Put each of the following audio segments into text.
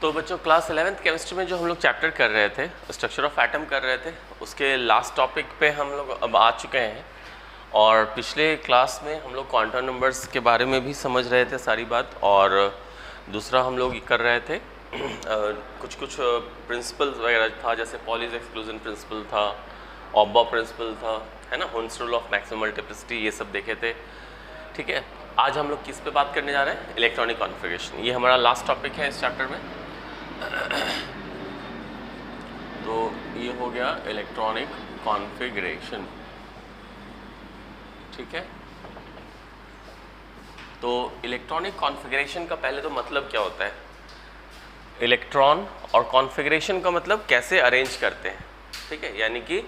तो बच्चों class 11th chemistry में जो हम लोग चैप्टर कर रहे थे, स्ट्रक्चर ऑफ एटम कर रहे थे, उसके लास्ट टॉपिक पे हम लोग अब आ चुके हैं। और पिछले क्लास में हम लोग क्वांटम नंबर्स के बारे में भी समझ रहे थे सारी बात, और दूसरा हम लोग कर रहे थे कुछ प्रिंसिपल्स वगैरह था, जैसे पॉलीज एक्सक्लूजन प्रिंसिपल था, ऑब्बा प्रिंसिपल था, है ना, Hund's rule of maximum multiplicity, ये सब देखे थे। ठीक है, आज हम लोग किस पे बात करने जा रहे हैं? Electronic configuration. ये हमारा लास्ट टॉपिक है इस चैप्टर में। तो ये हो गया इलेक्ट्रॉनिक कॉन्फ़िगरेशन। ठीक है, तो इलेक्ट्रॉनिक कॉन्फ़िगरेशन का पहले तो मतलब क्या होता है? इलेक्ट्रॉन और कॉन्फ़िगरेशन का मतलब कैसे अरेंज करते हैं। ठीक है, यानी कि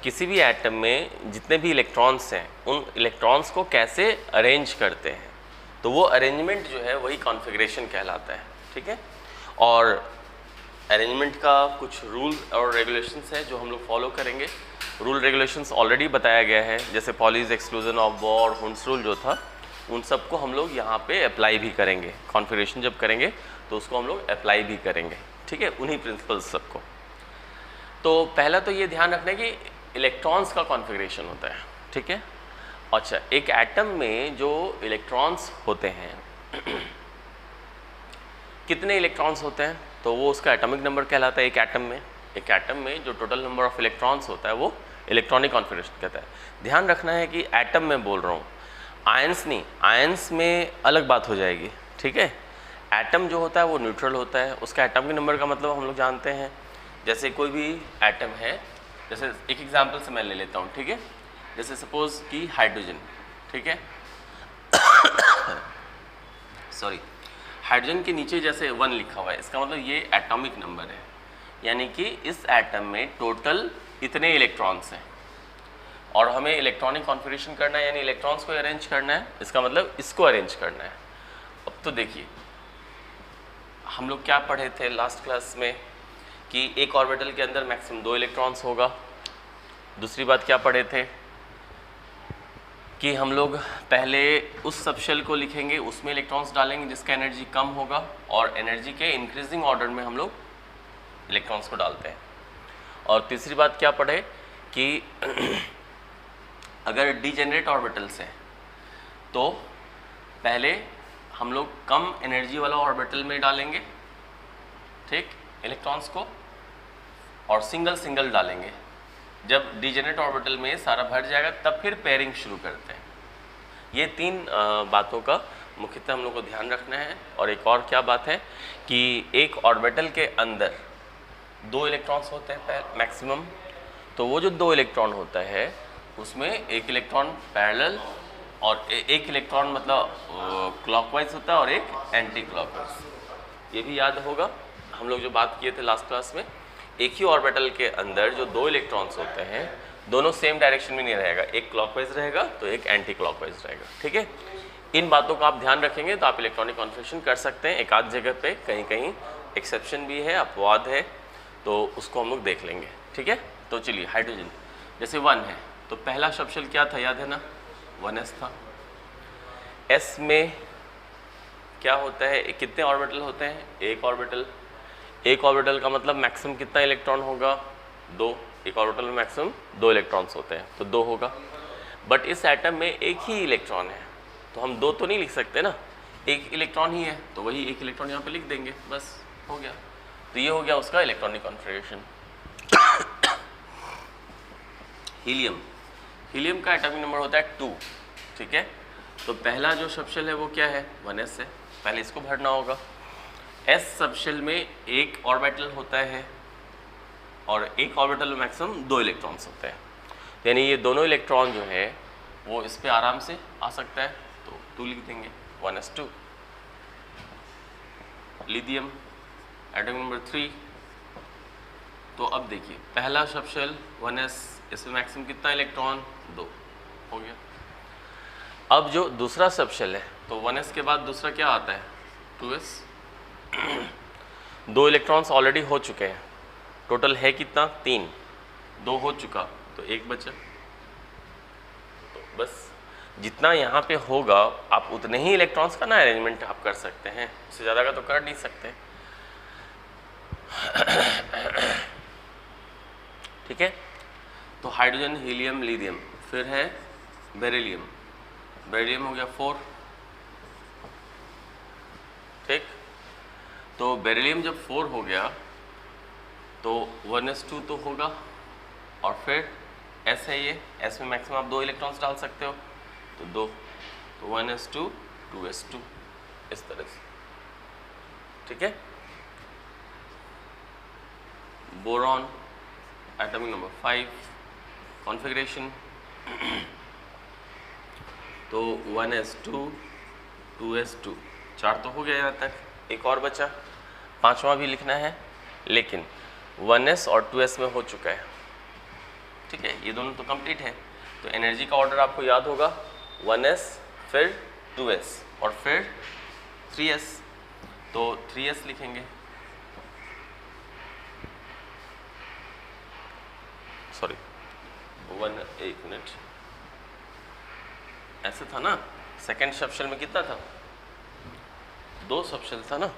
किसी भी एटम में जितने भी इलेक्ट्रॉन्स हैं, उन इलेक्ट्रॉन्स को कैसे अरेंज करते हैं, तो वो अरेंजमेंट जो है वही कॉन्फ़िगरेशन कहलाता है। ठीक है, और अरेंजमेंट का कुछ रूल और रेगुलेशंस है जो हम लोग फॉलो करेंगे। रूल रेगुलेशंस ऑलरेडी बताया गया है, जैसे पॉलीज एक्सक्लूजन ऑफ बॉर और हुन्स रूल जो था, उन सबको हम लोग यहाँ पे अप्लाई भी करेंगे। कॉन्फ़िगरेशन जब करेंगे तो उसको हम लोग अप्लाई भी करेंगे। ठीक है, उन्हीं प्रिंसिपल्स सबको। तो पहला तो ये ध्यान रखना है कि इलेक्ट्रॉन्स का कॉन्फ़िगरेशन होता है। ठीक है, अच्छा, एक एटम में जो इलेक्ट्रॉन्स होते हैं कितने इलेक्ट्रॉन्स होते हैं, तो वो उसका एटॉमिक नंबर कहलाता है। एक एटम में जो टोटल नंबर ऑफ इलेक्ट्रॉन्स होता है वो इलेक्ट्रॉनिक कॉन्फ़िगरेशन कहता है। ध्यान रखना है कि एटम में बोल रहा हूँ, आयंस नहीं। आयंस में अलग बात हो जाएगी। ठीक है, एटम जो होता है वो न्यूट्रल होता है, उसका एटॉमिक नंबर का मतलब हम लोग जानते हैं। जैसे कोई भी एटम है, जैसे एक एग्जांपल से मैं ले लेता हूँ। ठीक है, जैसे सपोज कि हाइड्रोजन। ठीक है सॉरी, हाइड्रोजन के नीचे जैसे 1 लिखा हुआ है, इसका मतलब ये एटॉमिक नंबर है, यानी कि इस एटम में टोटल इतने इलेक्ट्रॉन्स हैं और हमें इलेक्ट्रॉनिक कॉन्फ़िगरेशन करना है, यानी इलेक्ट्रॉन्स को अरेंज करना है। इसका मतलब इसको अरेंज करना है। अब तो देखिए, हम लोग क्या पढ़े थे लास्ट क्लास में कि एक ऑर्बिटल के अंदर मैक्सिमम 2 इलेक्ट्रॉन्स होगा। दूसरी बात क्या पढ़े थे कि हम लोग पहले उस सबशेल को लिखेंगे, उसमें इलेक्ट्रॉन्स डालेंगे जिसका एनर्जी कम होगा, और एनर्जी के इंक्रीजिंग ऑर्डर में हम लोग इलेक्ट्रॉन्स को डालते हैं। और तीसरी बात क्या पढ़े कि अगर डीजेनरेट ऑर्बिटल्स हैं तो पहले हम लोग कम एनर्जी वाला ऑर्बिटल में डालेंगे, ठीक, इलेक्ट्रॉन्स को, और सिंगल डालेंगे। जब डीजेनरेट ऑर्बिटल में सारा भर जाएगा तब फिर पेयरिंग शुरू करते हैं। ये 3 बातों का मुख्यतः हम लोग को ध्यान रखना है। और एक और क्या बात है कि एक ऑर्बिटल के अंदर 2 इलेक्ट्रॉन्स होते हैं मैक्सिमम। तो वो जो 2 इलेक्ट्रॉन होता है उसमें एक इलेक्ट्रॉन पैरेलल और एक इलेक्ट्रॉन मतलब क्लॉकवाइज होता है और एक एंटी क्लॉकवाइज। ये भी याद होगा, हम लोग जो बात किए थे लास्ट क्लास में। एक ही ऑर्बिटल के अंदर जो 2 इलेक्ट्रॉन्स होते हैं, दोनों सेम डायरेक्शन में नहीं रहेगा, एक क्लॉकवाइज रहेगा तो एक एंटी क्लॉकवाइज रहेगा। ठीक है, इन बातों का आप ध्यान रखेंगे तो आप इलेक्ट्रॉनिक कॉन्फ़िगरेशन कर सकते हैं। एक आध जगह पे कहीं एक्सेप्शन भी है, अपवाद है, तो उसको हम लोग देख लेंगे। ठीक है, तो चलिए, हाइड्रोजन जैसे 1 है तो पहला सबशेल क्या था, याद है ना, 1s था। s में क्या होता है, कितने ऑर्बिटल होते हैं? एक ऑर्बिटल का मतलब मैक्सिमम कितना इलेक्ट्रॉन होगा? 2। एक ऑर्बिटल में मैक्सिमम 2 इलेक्ट्रॉन्स होते हैं तो 2 होगा। बट इस एटम में एक ही इलेक्ट्रॉन है तो हम 2 तो नहीं लिख सकते ना, एक इलेक्ट्रॉन ही है तो वही एक इलेक्ट्रॉन यहाँ पे लिख देंगे, बस हो गया। तो ये हो गया उसका इलेक्ट्रॉनिक कॉन्फ़िगरेशन। हीलियम का एटॉमिक नंबर होता है 2। ठीक है, तो पहला जो सबशेल है वो क्या है, 1s है, पहले इसको भरना होगा। s सबशेल में एक ऑर्बिटल होता है और एक ऑर्बिटल में मैक्सिमम 2 इलेक्ट्रॉन्स होते हैं, यानी ये दोनों इलेक्ट्रॉन जो है वो इस पे आराम से आ सकता है, तो 2 लिख देंगे, 1s2। Lithium atomic number 3। तो अब देखिए, पहला सबशेल 1s, इसमें मैक्सिमम कितना इलेक्ट्रॉन? 2 हो गया। अब जो दूसरा सबशेल है तो 1s के बाद दूसरा क्या आता है, 2s। 2 इलेक्ट्रॉन्स ऑलरेडी हो चुके हैं, टोटल है कितना, 3। 2 हो चुका तो 1 बचा। तो बस जितना यहाँ पे होगा आप उतने ही इलेक्ट्रॉन्स का ना अरेंजमेंट आप कर सकते हैं, उससे ज़्यादा का तो कर नहीं सकते। ठीक है, तो हाइड्रोजन, हीलियम, लिथियम, फिर है बेरिलियम। बेरिलियम हो गया 4। ठीक, तो बेरिलियम जब 4 हो गया तो 1s2 तो होगा, और फिर S है ये, S में मैक्सिमम आप 2 इलेक्ट्रॉन्स डाल सकते हो, तो 2, तो 1s2 2s2 इस तरह से। ठीक है, बोरॉन एटॉमिक नंबर 5 कॉन्फ़िगरेशन, तो 1s2 2s2, 4 तो हो गया यहाँ तक, एक और बचा, 5वां भी लिखना है, लेकिन 1s और 2s में हो चुका है। ठीक है, ये दोनों तो कंप्लीट है, तो एनर्जी का ऑर्डर आपको याद होगा, 1s फिर 2s और फिर 3s, तो 3s लिखेंगे, सॉरी 1 मिनट, ऐसे था ना, सेकेंड सबशेल में कितना था, 2 सबशेल था ना,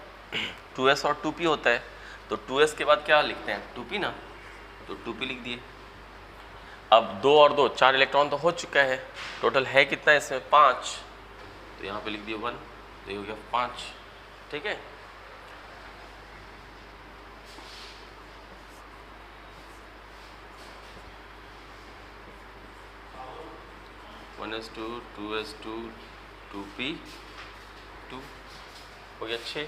2s और 2p होता है, तो 2s के बाद क्या लिखते हैं, 2p ना, तो 2p लिख दिए। अब 2 और 2 4 इलेक्ट्रॉन तो हो चुका है, टोटल है कितना इसमें 5, तो यहाँ पे लिख दिए 1, तो ये हो गया 5। ठीक है, one S to 2s2 2p 2 हो गया 6।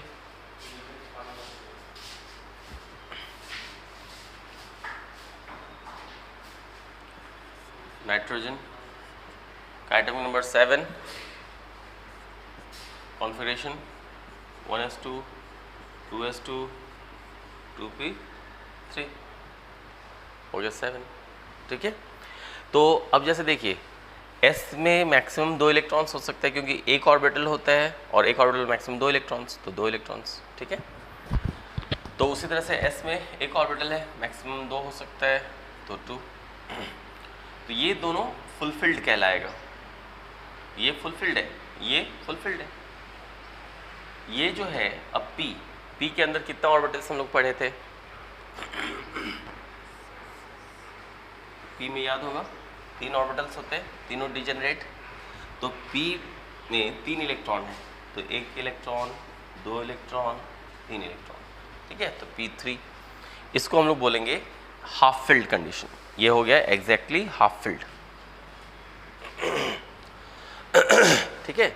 नाइट्रोजन का atomic number 7 configuration 1s2 2s2 2p3 हो गया 7। ठीक है, तो अब जैसे देखिए s में मैक्सिमम 2 इलेक्ट्रॉन्स हो सकता है, क्योंकि एक ऑर्बिटल होता है और एक ऑर्बिटल मैक्सिमम 2 इलेक्ट्रॉन्स, तो 2 इलेक्ट्रॉन्स। ठीक है, तो उसी तरह से s में एक ऑर्बिटल है, मैक्सिमम 2 हो सकता है, तो 2, तो ये दोनों फुलफिल्ड कहलाएगा, ये फुलफिल्ड है, ये फुलफिल्ड है। ये जो है अब p के अंदर कितना ऑर्बिटल्स हम लोग पढ़े थे, p में याद होगा 3 ऑर्बिटल्स होते हैं, तीनों डिजेनरेट, तो p में 3 इलेक्ट्रॉन है, तो 1 इलेक्ट्रॉन 2 इलेक्ट्रॉन 3 इलेक्ट्रॉन। ठीक है, तो p3, इसको हम लोग बोलेंगे हाफ फिल्ड कंडीशन, ये हो गया एग्जैक्टली हाफ फिल्ड। ठीक है,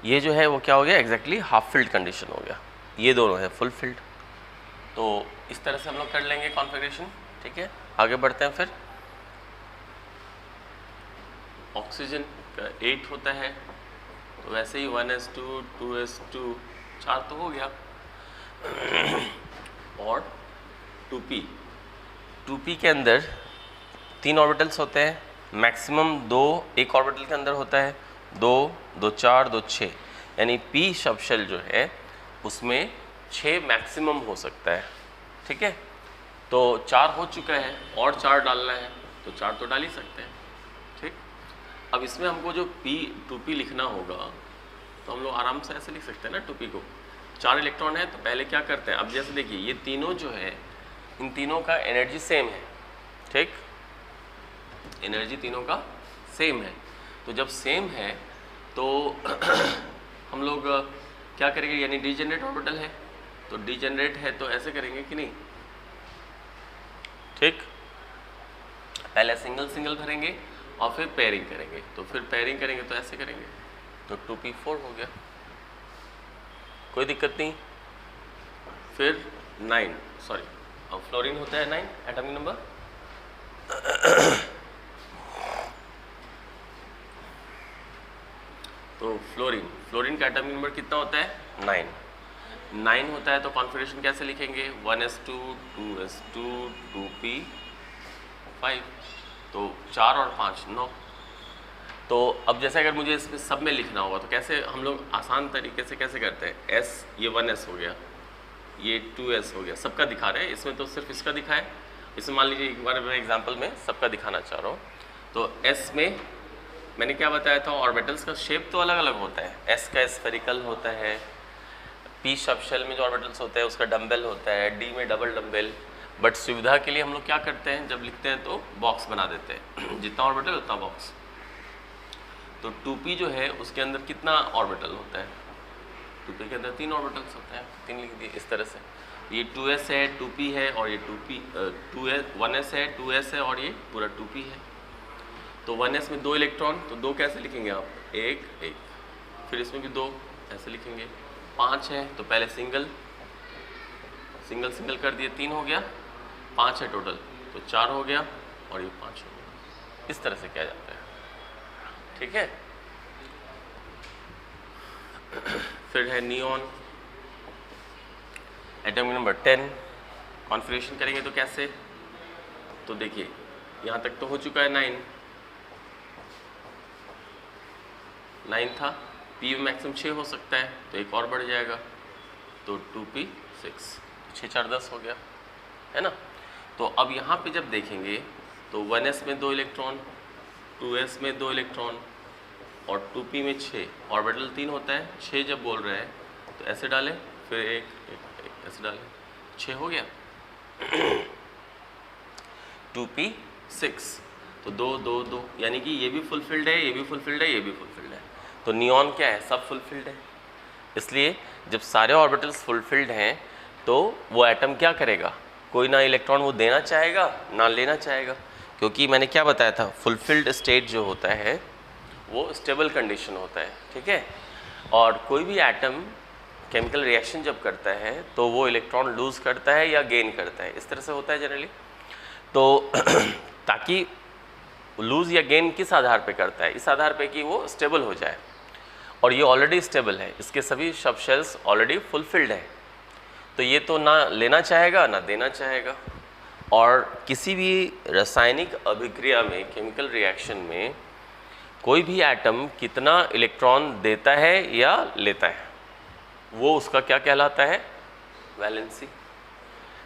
ये जो है वो क्या हो गया, एग्जैक्टली हाफ फिल्ड कंडीशन हो गया, ये दोनों है फुल फिल्ड। तो इस तरह से हम लोग कर लेंगे कॉन्फ़िगरेशन। ठीक है, आगे बढ़ते हैं। फिर ऑक्सीजन का 8 होता है, तो वैसे ही 1s2 2s2 4 तो हो गया, और 2p के अंदर 3 ऑर्बिटल्स होते हैं, मैक्सिमम 2 एक ऑर्बिटल के अंदर होता है, 2 2 4 2 6, यानी p सबशेल जो है उसमें 6 मैक्सिमम हो सकता है। ठीक है, तो 4 हो चुका है और 4 डालना है, तो 4 तो डाल ही सकते हैं। ठीक, अब इसमें हमको जो 2p लिखना होगा, तो हम लोग आराम से ऐसे लिख सकते हैं ना, 2p को 4 इलेक्ट्रॉन है, तो पहले क्या करते हैं, अब जैसे देखिए ये तीनों जो है, इन तीनों का एनर्जी सेम है। ठीक, एनर्जी तीनों का सेम है, तो जब सेम है तो हम लोग क्या करेंगे, यानी डिजेनरेट ऑर्बिटल है, तो डिजेनरेट है तो ऐसे करेंगे कि नहीं। ठीक, पहले सिंगल सिंगल भरेंगे और फिर पेयरिंग करेंगे, तो फिर पेयरिंग करेंगे तो ऐसे करेंगे, तो 2p4 हो गया, कोई दिक्कत नहीं। फिर 9, सॉरी अब फ्लोरीन होता है 9 एटॉमिक नंबर, तो फ्लोरीन का एटॉमिक नंबर कितना होता है, 9 होता है, तो कॉन्फ़िगरेशन कैसे लिखेंगे, 1s2 2s2 2p5, तो 4 और 5 9। तो अब जैसे अगर मुझे इसमें सब में लिखना होगा तो कैसे हम लोग आसान तरीके से कैसे करते हैं, s ये 1s हो गया, ये 2s हो गया, सबका दिखा रहे हैं, इसमें तो सिर्फ इसका दिखा है, इसमें मान लीजिए एक बार मैं एग्जांपल में सबका दिखाना चाह रहा हूँ। तो s में मैंने क्या बताया था, ऑर्बिटल्स का शेप तो अलग अलग होता है, s का स्फेरिकल होता है, पी सब शेल में जो ऑर्बिटल्स होते हैं उसका डम्बेल होता है, डी में डबल डम्बेल, बट सुविधा के लिए हम लोग क्या करते हैं, जब लिखते हैं तो बॉक्स बना देते हैं जितना ऑर्बिटल उतना बॉक्स। तो 2p जो है उसके अंदर कितना ऑर्बिटल होता है, 2p के अंदर 3 ऑर्बिटल्स होते हैं, 3 लिख दिए इस तरह से। ये 2s है, 2p है और ये 1s है, 2s है और ये पूरा 2p है। तो 1s में 2 इलेक्ट्रॉन, तो 2 कैसे लिखेंगे आप, 1 1, फिर इसमें भी 2 ऐसे लिखेंगे। 5 है तो पहले सिंगल सिंगल सिंगल कर दिए, 3 हो गया, 5 है टोटल तो 4 हो गया और ये 5 हो गया। इस तरह से किया जाता है, ठीक है। फिर है नियॉन, एटॉमिक नंबर 10। कॉन्फ़िगरेशन करेंगे तो कैसे, तो देखिए यहाँ तक तो हो चुका है 9 था, पी में मैक्सिमम 6 हो सकता है तो एक और बढ़ जाएगा तो 2p 6, 6 4 10 हो गया, है ना। तो अब यहाँ पे जब देखेंगे तो 1s में 2 इलेक्ट्रॉन, 2s में 2 इलेक्ट्रॉन और 2p में 6, ऑर्बिटल 3 होता है, 6 जब बोल रहे हैं तो ऐसे डालें, फिर एक ऐसे डालें, 6 हो गया 2p 6, तो 2 2 2, यानी कि ये भी फुलफिल्ड है, ये भी फुलफिल्ड है, ये भी फुलफिल्ड है। तो नियॉन क्या है, सब फुलफिल्ड है। इसलिए जब सारे ऑर्बिटल्स फुलफिल्ड हैं तो वो एटम क्या करेगा, कोई ना इलेक्ट्रॉन वो देना चाहेगा ना लेना चाहेगा, क्योंकि मैंने क्या बताया था, फुलफिल्ड स्टेट जो होता है वो स्टेबल कंडीशन होता है, ठीक है। और कोई भी एटम केमिकल रिएक्शन जब करता है तो वो इलेक्ट्रॉन लूज़ करता है या गेन करता है, इस तरह से होता है जनरली। तो ताकि लूज़ या गेन किस आधार पे करता है, इस आधार पे कि वो स्टेबल हो जाए, और ये ऑलरेडी स्टेबल है, इसके सभी सब शेल्स ऑलरेडी फुलफिल्ड है, तो ये तो ना लेना चाहेगा ना देना चाहेगा। और किसी भी रासायनिक अभिक्रिया में, केमिकल रिएक्शन में कोई भी एटम कितना इलेक्ट्रॉन देता है या लेता है, वो उसका क्या कहलाता है, वैलेंसी।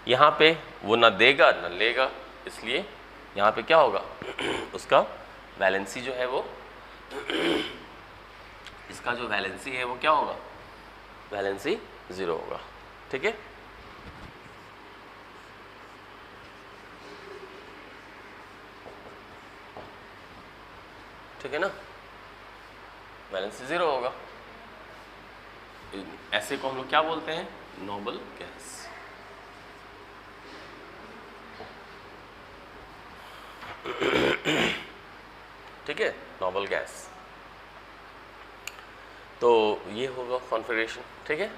यहाँ पे वो ना देगा ना लेगा, इसलिए यहाँ पे क्या होगा उसका वैलेंसी जो है वो इसका जो वैलेंसी है वो क्या होगा, वैलेंसी 0 होगा, ठीक है। ठीक है ना, वैलेंसी 0 होगा। ऐसे को हम लोग क्या बोलते हैं, नोबल गैस। ठीक है, नोबल गैस। तो ये होगा कॉन्फ़िगरेशन, ठीक है।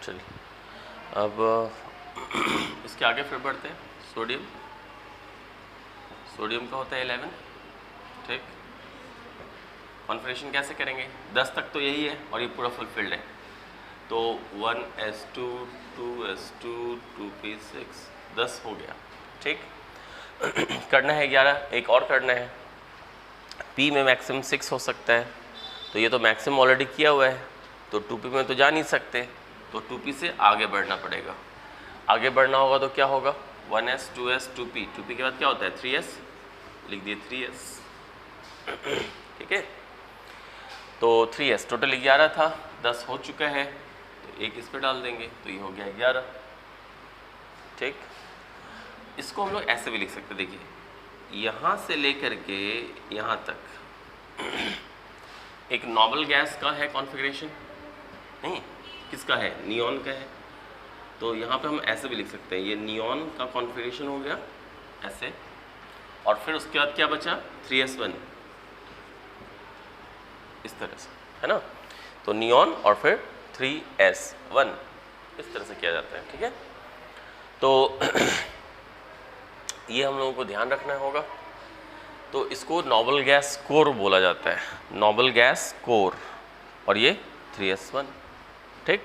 चलिए अब इसके आगे फिर बढ़ते हैं। सोडियम, सोडियम का होता है 11, ठीक। कॉन्फ़िगरेशन कैसे करेंगे, 10 तक तो यही है और ये पूरा फुलफिल्ड है, तो 1s2 2s2 2p6 10 हो गया, ठीक। करना है 11, एक और करना है। p में मैक्सिमम 6 हो सकता है, तो ये तो मैक्सिमम ऑलरेडी किया हुआ है, तो 2p में तो जा नहीं सकते, तो 2p से आगे बढ़ना पड़ेगा। आगे बढ़ना होगा तो क्या होगा, 1s 2s 2p, 2p के बाद क्या होता है 3s, लिख दिए 3s, ठीक है। तो 3s टोटल 11 था, 10 हो चुका है, तो एक इस पे डाल देंगे तो ये हो गया 11, ठीक। इसको हम लोग ऐसे भी लिख सकते हैं, देखिए यहाँ से लेकर के यहाँ तक एक नोबल गैस का है कॉन्फ़िगरेशन, नहीं किसका है, नियॉन का है, तो यहाँ पे हम ऐसे भी लिख सकते हैं, ये नियॉन का कॉन्फ़िगरेशन हो गया ऐसे, और फिर उसके बाद क्या बचा 3s1, इस तरह से, है ना। तो नियॉन और फिर 3s1 इस तरह से किया जाता है, ठीक है। तो ये हम लोगों को ध्यान रखना होगा। तो इसको नोबल गैस कोर बोला जाता है, नोबल गैस कोर, और ये 3s1, ठीक।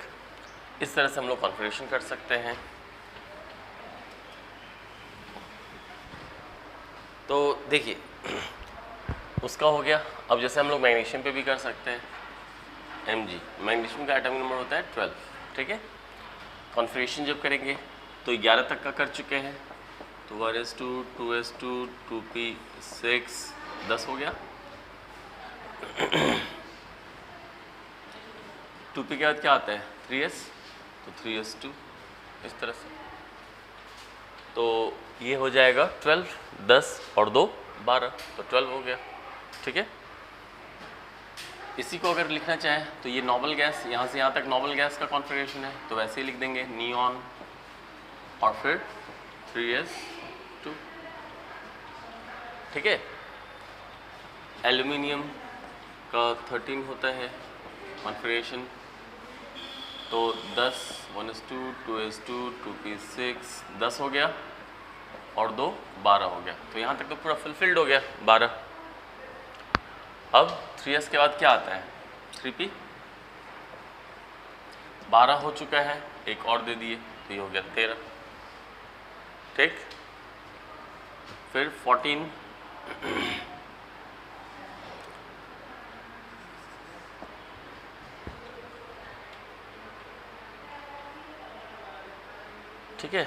इस तरह से हम लोग कॉन्फ़िगरेशन कर सकते हैं। तो देखिए उसका हो गया। अब जैसे हम लोग मैग्नीशियम पे भी कर सकते हैं, Mg, मैग्नीशियम का एटॉमिक नंबर होता है 12, ठीक है। कॉन्फ़िगरेशन जब करेंगे तो 11 तक का कर चुके हैं, तो 1s2 2s2 2p6 10 हो गया। 2p के बाद क्या आता है 3s, तो 3s2 इस तरह से। तो ये हो जाएगा 12, 10 और 2 12, तो 12 हो गया। ठीक है, इसी को अगर लिखना चाहें तो ये नॉर्मल गैस, यहाँ से यहाँ तक नॉर्मल गैस का कॉन्फ़िगरेशन है, तो वैसे ही लिख देंगे नियॉन और फिर 3s2। ठीक है, एल्यूमिनियम का 13 होता है कॉन्फ़िगरेशन, तो 10 1s2 2s2 2p6 10 हो गया और 2 12 हो गया। तो यहाँ तक तो पूरा फुलफिल्ड हो गया 12। अब 3s के बाद क्या आता है 3p, 12 हो चुका है, एक और दे दिए तो ये हो गया 13। ठीक, फिर 14 ठीक है,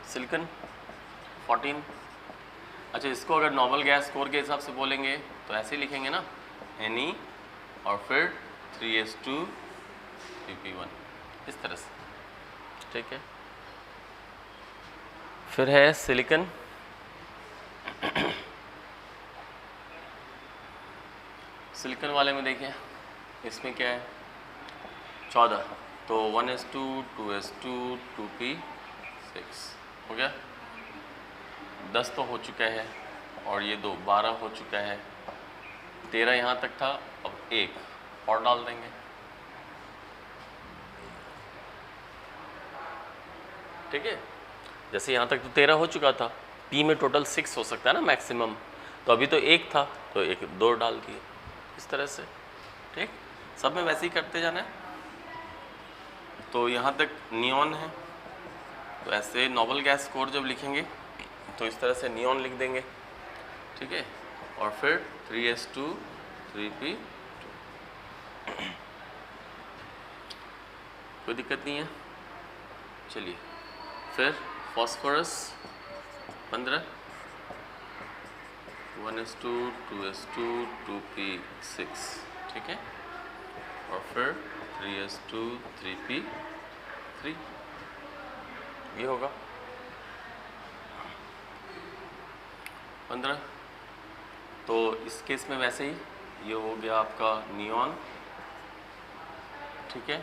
सिलिकॉन 14। अच्छा, इसको अगर नॉर्मल गैस कोर के हिसाब से बोलेंगे तो ऐसे ही लिखेंगे ना, Ne और फिर 3s2 3p1 इस तरह से। ठीक है, फिर है सिलिकॉन, सिलिकॉन वाले में देखिए इसमें क्या है 14, तो 1s2 2s2 2p6 हो गया। 10 तो हो चुका है और ये 2 12 हो चुका है, 13 यहाँ तक था, अब एक और डाल देंगे। ठीक है, जैसे यहाँ तक तो 13 हो चुका था, P में टोटल 6 हो सकता है ना मैक्सिमम, तो अभी तो एक था तो एक 2 डाल दिए इस तरह से। ठीक, सब में वैसे ही करते जाना है। तो यहाँ तक नियॉन है, तो ऐसे नॉर्मल गैस कोर जब लिखेंगे तो इस तरह से नियॉन लिख देंगे। ठीक है, और फिर 3s2 3p2, कोई दिक्कत नहीं है। चलिए, फिर फॉस्फोरस 15, 1s2 2s2 2p6। ठीक है, और फिर 3s2 3p3, ये होगा 15। तो इस केस में वैसे ही ये हो गया आपका नियॉन। ठीक है,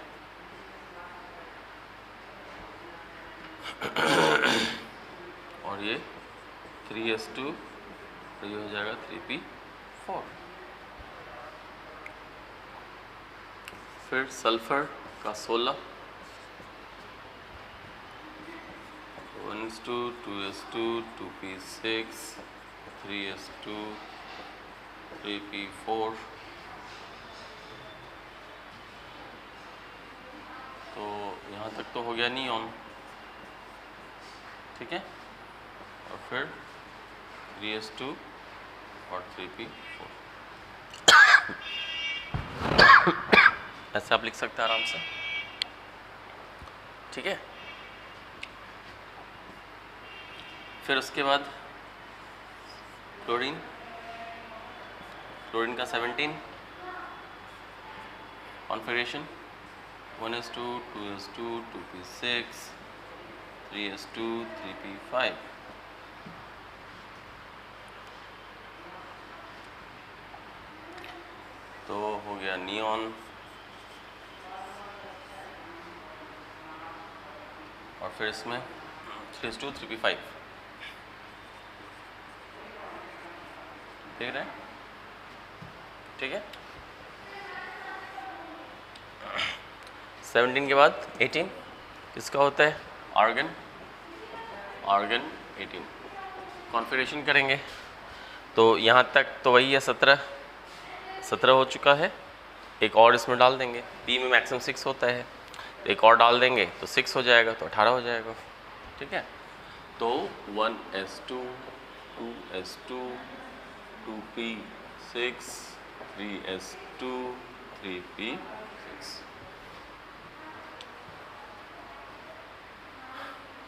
और ये 3s2, तो ये हो जाएगा 3p4। फिर सल्फर का 16, 1s2 2s2 2p6 3s2 3p4, तो यहाँ तक तो हो गया नियॉन। ठीक है, और फिर 3s2 और 3p4 ऐसे आप लिख सकते हैं आराम से। ठीक है, फिर उसके बाद क्लोरीन, क्लोरीन का 17 configuration, 1s2 2s2 2p6 3s2 3p5। तो हो गया नियॉन, और फिर इसमें 3s2 3p5 देख रहे हैं। ठीक है, 17 के बाद 18 किसका होता है आर्गन, आर्गन 18 कॉन्फ़िगरेशन करेंगे। तो यहाँ तक तो वही है 17 हो चुका है, एक और इसमें डाल देंगे। P में मैक्सिमम 6 होता है, तो एक और डाल देंगे तो 6 हो जाएगा, तो 18 हो जाएगा। ठीक है, तो 1s2 2s2 2p6 3s2 3p6।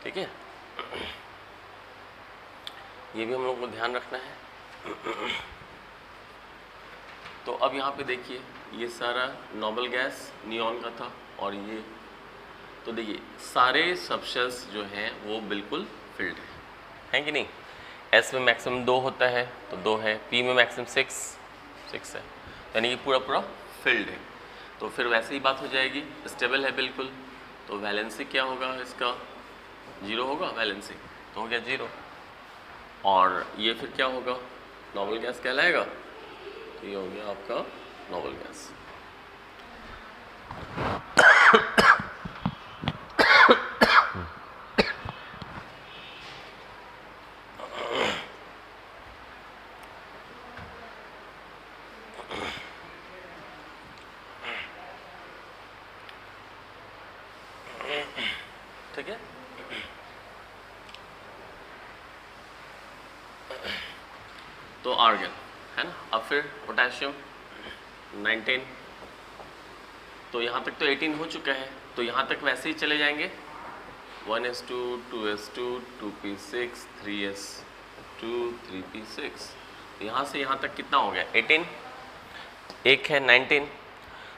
ठीक है, ये भी हम लोग को ध्यान रखना है। तो अब यहाँ पे देखिए ये सारा नोबल गैस नियॉन का था और ये, तो देखिए सारे सबशेल्स जो हैं वो बिल्कुल फिल्ड है कि नहीं। एस में मैक्सिमम 2 होता है तो 2 है, पी में मैक्सिमम 6 है, यानी कि पूरा पूरा फिल्ड है। तो फिर वैसे ही बात हो जाएगी, स्टेबल है बिल्कुल, तो वैलेंसी क्या होगा इसका, 0 होगा वैलेंसी, तो हो गया 0। और ये फिर क्या होगा, नोबल गैस कहलाएगा, तो ये हो गया आपका नोबल गैस। ठीक है, तो आर्गन है ना। अब फिर पोटेशियम 19, तो यहाँ तक तो 18 हो चुका है, तो यहाँ तक वैसे ही चले जाएंगे, 1s2 2s2 2p6 3s2 3p6, यहाँ से यहाँ तक कितना हो गया 18, एक है 19।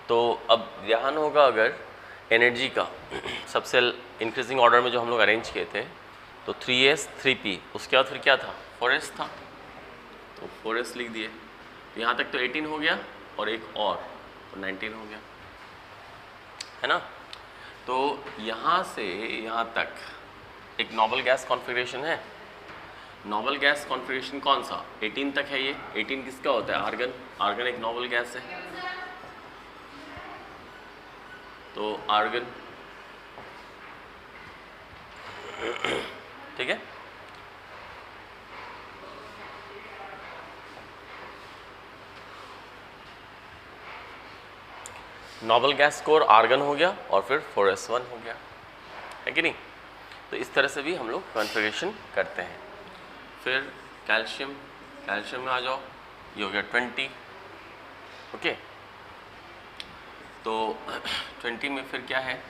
तो अब ध्यान होगा अगर एनर्जी का सबसे इंक्रीजिंग ऑर्डर में जो हम लोग अरेंज किए थे, तो 3s 3p, उसके बाद फिर क्या था 4s था, तो 4s लिख दिए। तो यहाँ तक तो 18 हो गया और एक और तो 19 हो गया, है ना। तो यहाँ से यहाँ तक एक नोबल गैस कॉन्फ़िगरेशन है। नोबल गैस कॉन्फ़िगरेशन कौन सा, 18 तक है ये। 18 किसका होता है, आर्गन। आर्गन एक नोबल गैस है, तो आर्गन, ठीक है। नोबल गैस कोर आर्गन हो गया और फिर 4s1 हो गया, है कि नहीं। तो इस तरह से भी हम लोग कॉन्फ़िगरेशन करते हैं। फिर कैल्शियम, कैल्शियम में आ जाओ, ये हो गया 20, ओके। तो 20 में फिर क्या है,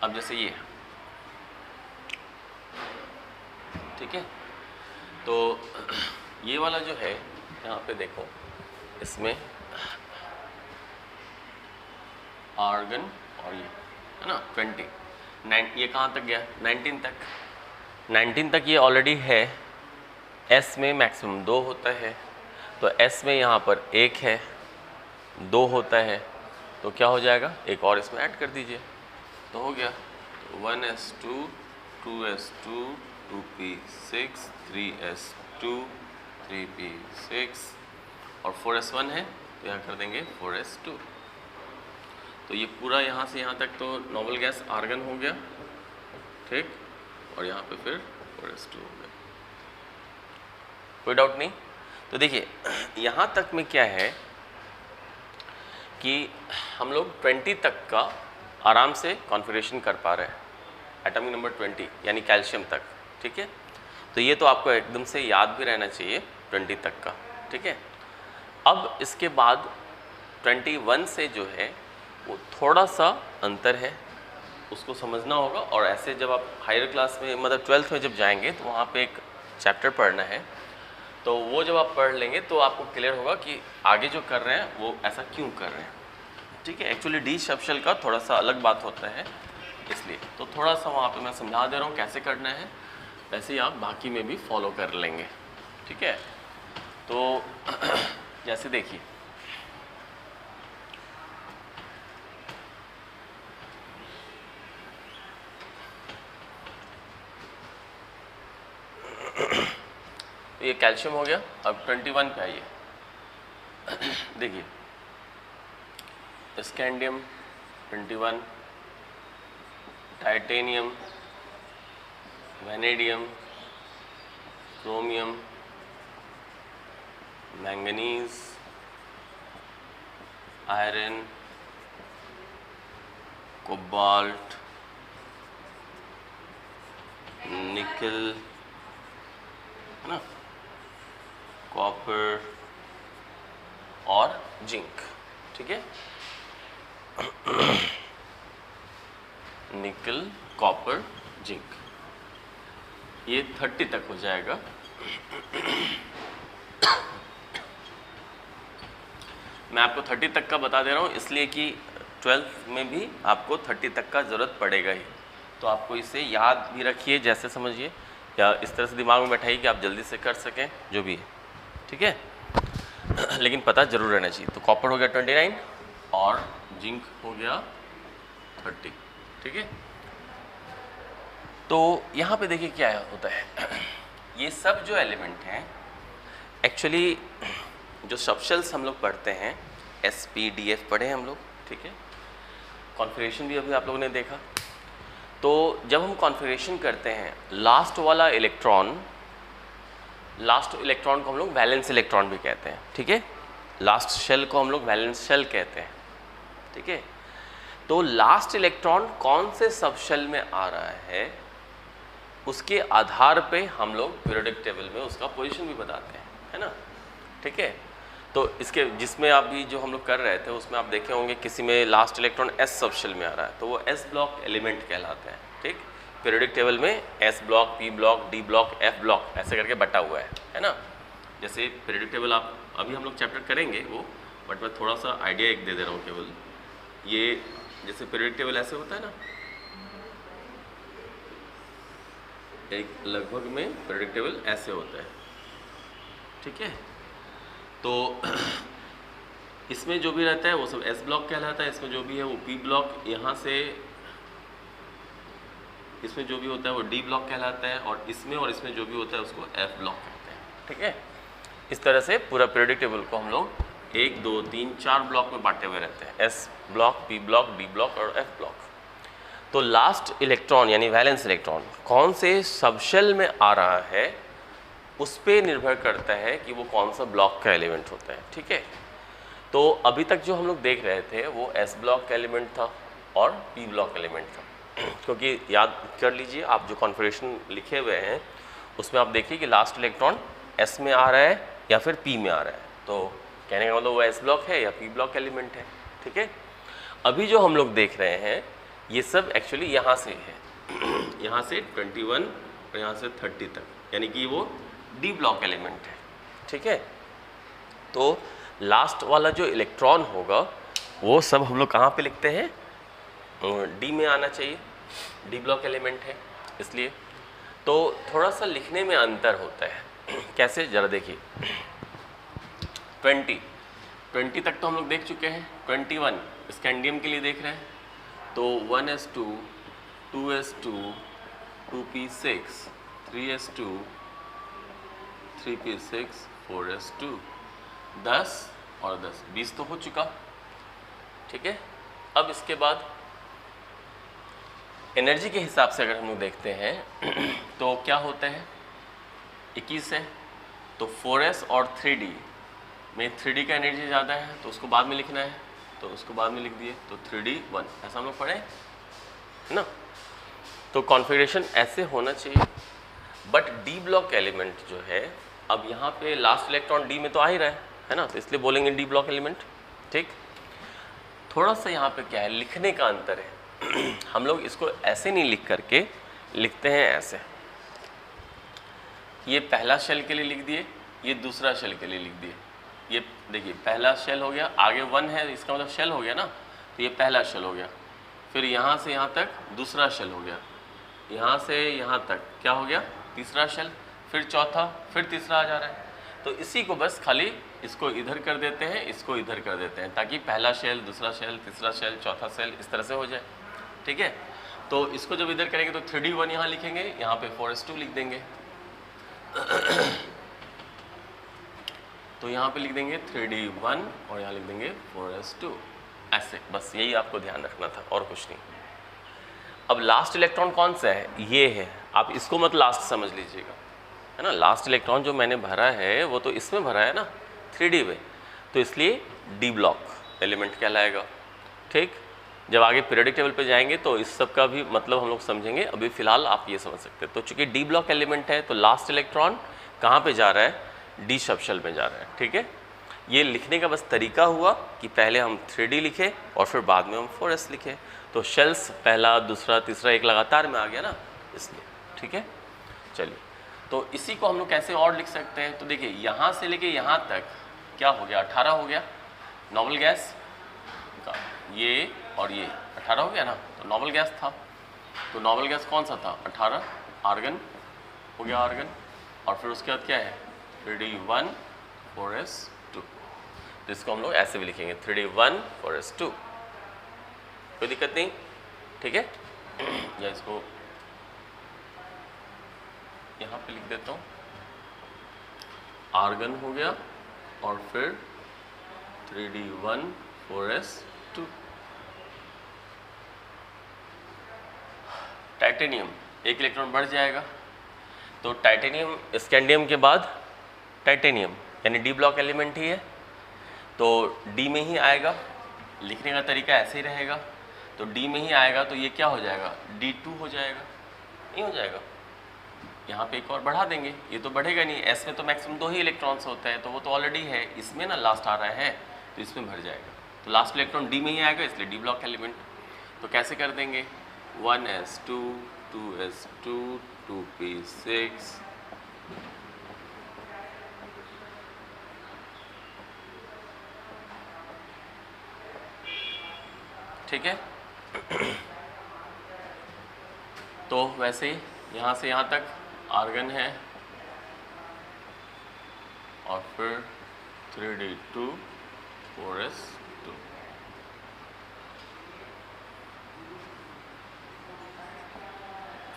अब जैसे ये, ठीक है। तो ये वाला जो है यहाँ पे देखो, इसमें आर्गन और ये है ना 20, ये कहाँ तक गया 19 तक। 19 तक ये ऑलरेडी है, एस में मैक्सिमम 2 होता है, तो एस में यहाँ पर 1 है, 2 होता है, तो क्या हो जाएगा, एक और इसमें ऐड कर दीजिए, तो हो गया 1s2 2s2 2p6 3s2 3p6 और 4s1 है, तो यहाँ कर देंगे 4s2। तो ये पूरा यहाँ से यहाँ तक तो नोबल गैस आर्गन हो गया, ठीक, और यहाँ पे फिर 4s2 हो गया, कोई डाउट नहीं। तो देखिए यहाँ तक में क्या है कि हम लोग 20 तक का आराम से कॉन्फ़िगरेशन कर पा रहे हैं, एटॉमिक नंबर 20 यानी कैल्शियम तक, ठीक है। तो ये तो आपको एकदम से याद भी रहना चाहिए 20 तक का, ठीक है। अब इसके बाद 21 से जो है वो थोड़ा सा अंतर है, उसको समझना होगा। और ऐसे जब आप हायर क्लास में मतलब 12th में जब जाएंगे तो वहाँ पे एक चैप्टर पढ़ना है, तो वो जब आप पढ़ लेंगे तो आपको क्लियर होगा कि आगे जो कर रहे हैं वो ऐसा क्यों कर रहे हैं, ठीक है। एक्चुअली डी सबशेल का थोड़ा सा अलग बात होता है, इसलिए तो थोड़ा सा वहाँ पे मैं समझा दे रहा हूँ कैसे करना है, वैसे ही आप बाकी में भी फॉलो कर लेंगे, ठीक है। तो जैसे देखिए ये कैल्शियम हो गया। अब 21 पे आइए, देखिए scandium 21, titanium, vanadium, chromium, manganese, iron, cobalt, निकल, है ना, कॉपर और जिंक, ठीक है। निकल, कॉपर, जिंक, ये 30 तक हो जाएगा। मैं आपको 30 तक का बता दे रहा हूँ इसलिए कि 12th में भी आपको 30 तक का ज़रूरत पड़ेगा ही, तो आपको इसे याद भी रखिए, जैसे समझिए या इस तरह से दिमाग में बैठाइए कि आप जल्दी से कर सकें जो भी है, ठीक है। लेकिन पता जरूर रहना चाहिए। तो कॉपर हो गया 29 और जिंक हो गया 30, ठीक है। तो यहाँ पे देखिए क्या होता है, ये सब जो एलिमेंट हैं एक्चुअली जो सबशेल्स हम लोग पढ़ते हैं, SPDF पढ़े हम लोग, ठीक है। कॉन्फ़िगरेशन भी अभी आप लोगों ने देखा। तो जब हम कॉन्फ़िगरेशन करते हैं, लास्ट वाला इलेक्ट्रॉन, लास्ट इलेक्ट्रॉन को हम लोग वैलेंस इलेक्ट्रॉन भी कहते हैं, ठीक है। लास्ट शेल को हम लोग वैलेंस शेल कहते हैं, ठीक है। तो लास्ट इलेक्ट्रॉन कौन से सब शेल में आ रहा है उसके आधार पे हम लोग पीरियोडिक टेबल में उसका पोजीशन भी बताते हैं, है ना, ठीक है। तो इसके जिसमें आप भी जो हम लोग कर रहे थे उसमें आप देखे होंगे किसी में लास्ट इलेक्ट्रॉन S सब शेल में आ रहा है तो वो S ब्लॉक एलिमेंट कहलाते हैं, ठीक। पीरियोडिक टेबल में S block, P block, D block, F block ऐसे करके बटा हुआ है ना। जैसे पीरियोडिक टेबल आप अभी हम लोग चैप्टर करेंगे वो, बट मैं थोड़ा सा आइडिया एक दे दे रहा हूँ केवल। ये जैसे पीरियोडिक टेबल ऐसे होता है ना, एक लगभग में पीरियोडिक टेबल ऐसे होता है, ठीक है। तो इसमें जो भी रहता है वो सब S ब्लॉक कहलाता है, इसमें जो भी है वो P ब्लॉक, यहाँ से इसमें जो भी होता है वो D ब्लॉक कहलाता है, और इसमें जो भी होता है उसको F ब्लॉक कहते हैं, ठीक है। इस तरह से पूरा पीरियोडिक टेबल को हम लोग 1, 2, 3, 4 ब्लॉक में बांटे हुए रहते हैं, S block, P block, D block और F ब्लॉक। तो लास्ट इलेक्ट्रॉन यानी वैलेंस इलेक्ट्रॉन कौन से सबशेल में आ रहा है उस पर निर्भर करता है कि वो कौन सा ब्लॉक का एलिमेंट होता है, ठीक है। तो अभी तक जो हम लोग देख रहे थे वो S ब्लॉक का एलिमेंट था और P ब्लॉक एलिमेंट था, क्योंकि याद कर लीजिए आप जो कॉन्फ़िगरेशन लिखे हुए हैं उसमें आप देखिए कि लास्ट इलेक्ट्रॉन S में आ रहा है या फिर P में आ रहा है, तो कहने का मतलब वो S ब्लॉक है या P ब्लॉक एलिमेंट है, ठीक है। अभी जो हम लोग देख रहे हैं ये सब एक्चुअली यहाँ से है, यहाँ से 21 और यहाँ से 30 तक, यानी कि वो D ब्लॉक एलिमेंट है, ठीक है। तो लास्ट वाला जो इलेक्ट्रॉन होगा वो सब हम लोग कहाँ पे लिखते हैं, D में आना चाहिए, D ब्लॉक एलिमेंट है इसलिए। तो थोड़ा सा लिखने में अंतर होता है, कैसे जरा देखिए। 20 तक तो हम लोग देख चुके हैं, 21 स्कैंडियम के लिए देख रहे हैं, तो 1s2, 2s2, 2p6, 3s2, 3p6, 4s2, 10 और 10, 20 तो हो चुका, ठीक है। अब इसके बाद एनर्जी के हिसाब से अगर हम लोग देखते हैं तो क्या होता है, 21 है तो 4s और 3d में 3d का एनर्जी ज़्यादा है तो उसको बाद में लिखना है, तो उसको बाद में लिख दिए, तो 3d 1, ऐसा हम लोग पढ़े है ना। तो कॉन्फ़िगरेशन ऐसे होना चाहिए। बट D ब्लॉक एलिमेंट जो है, अब यहाँ पे लास्ट इलेक्ट्रॉन D में तो आ ही रहा है ना, तो इसलिए बोलेंगे D ब्लॉक एलिमेंट, ठीक। थोड़ा सा यहाँ पे क्या है, लिखने का अंतर है। हम लोग इसको ऐसे नहीं लिख करके लिखते हैं ऐसे, ये पहला शेल के लिए लिख दिए, ये दूसरा शेल के लिए लिख दिए। ये देखिए पहला शेल हो गया, आगे 1 है इसका मतलब शेल हो गया ना, तो ये पहला शेल हो गया, फिर यहाँ से यहाँ तक दूसरा शेल हो गया, यहाँ से यहाँ तक क्या हो गया, तीसरा शेल, फिर चौथा, फिर तीसरा आ जा रहा है। तो इसी को बस खाली इसको इधर कर देते हैं, इसको इधर कर देते हैं, ताकि पहला शेल, दूसरा शेल, तीसरा शेल, चौथा शेल इस तरह से हो जाए, ठीक है। तो इसको जब इधर करेंगे तो 3d1 यहाँ लिखेंगे, यहाँ पे 4s2 लिख देंगे, तो यहाँ पे लिख देंगे 3d1 और यहाँ लिख देंगे 4s2, ऐसे। बस यही आपको ध्यान रखना था और कुछ नहीं। अब लास्ट इलेक्ट्रॉन कौन सा है, ये है, आप इसको मत लास्ट समझ लीजिएगा, है ना। लास्ट इलेक्ट्रॉन जो मैंने भरा है वो तो इसमें भरा है ना 3d में, तो इसलिए D ब्लॉक एलिमेंट कहलाएगा, ठीक। जब आगे पीरियोडिक टेबल पे जाएंगे तो इस सब का भी मतलब हम लोग समझेंगे, अभी फिलहाल आप ये समझ सकते हैं। तो चूंकि D ब्लॉक एलिमेंट है तो लास्ट इलेक्ट्रॉन कहाँ पे जा रहा है, D सबशेल में जा रहा है, ठीक है। ये लिखने का बस तरीका हुआ कि पहले हम 3d लिखे और फिर बाद में हम 4s लिखे, तो शेल्स पहला, दूसरा, तीसरा एक लगातार में आ गया ना, इसलिए, ठीक है। चलिए, तो इसी को हम लोग कैसे और लिख सकते हैं, तो देखिए यहाँ से लेके यहाँ तक क्या हो गया, 18 हो गया, नॉर्मल गैस का ये और ये 18 हो गया ना, तो नॉर्मल गैस था। तो नॉर्मल गैस कौन सा था? 18 आर्गन हो गया आर्गन, और फिर उसके बाद क्या है 3D1 4s2। तो इसको हम लोग ऐसे भी लिखेंगे 3D1 4s2, कोई दिक्कत नहीं, ठीक है। या इसको यहाँ पे लिख देता हूँ, आर्गन हो गया और फिर 3D1 4s2। टाइटेनियम एक इलेक्ट्रॉन बढ़ जाएगा, तो टाइटेनियम स्कैंडियम के बाद टाइटेनियम यानी डी ब्लॉक एलिमेंट ही है, तो डी में ही आएगा। लिखने का तरीका ऐसे ही रहेगा, तो डी में ही आएगा, तो ये क्या हो जाएगा D2 हो जाएगा, नहीं हो जाएगा। यहाँ पे एक और बढ़ा देंगे, ये तो बढ़ेगा नहीं, एस में तो मैक्सिमम 2 ही इलेक्ट्रॉन्स होते हैं, तो वो तो ऑलरेडी है, इसमें ना लास्ट आ रहा है तो इसमें भर जाएगा, तो लास्ट इलेक्ट्रॉन डी में ही आएगा, इसलिए डी ब्लॉक एलिमेंट। तो कैसे कर देंगे 1s2 2s2 2p6 ठीक है। तो वैसे ही यहाँ से यहाँ तक आर्गन है और फिर 3D2 4s2।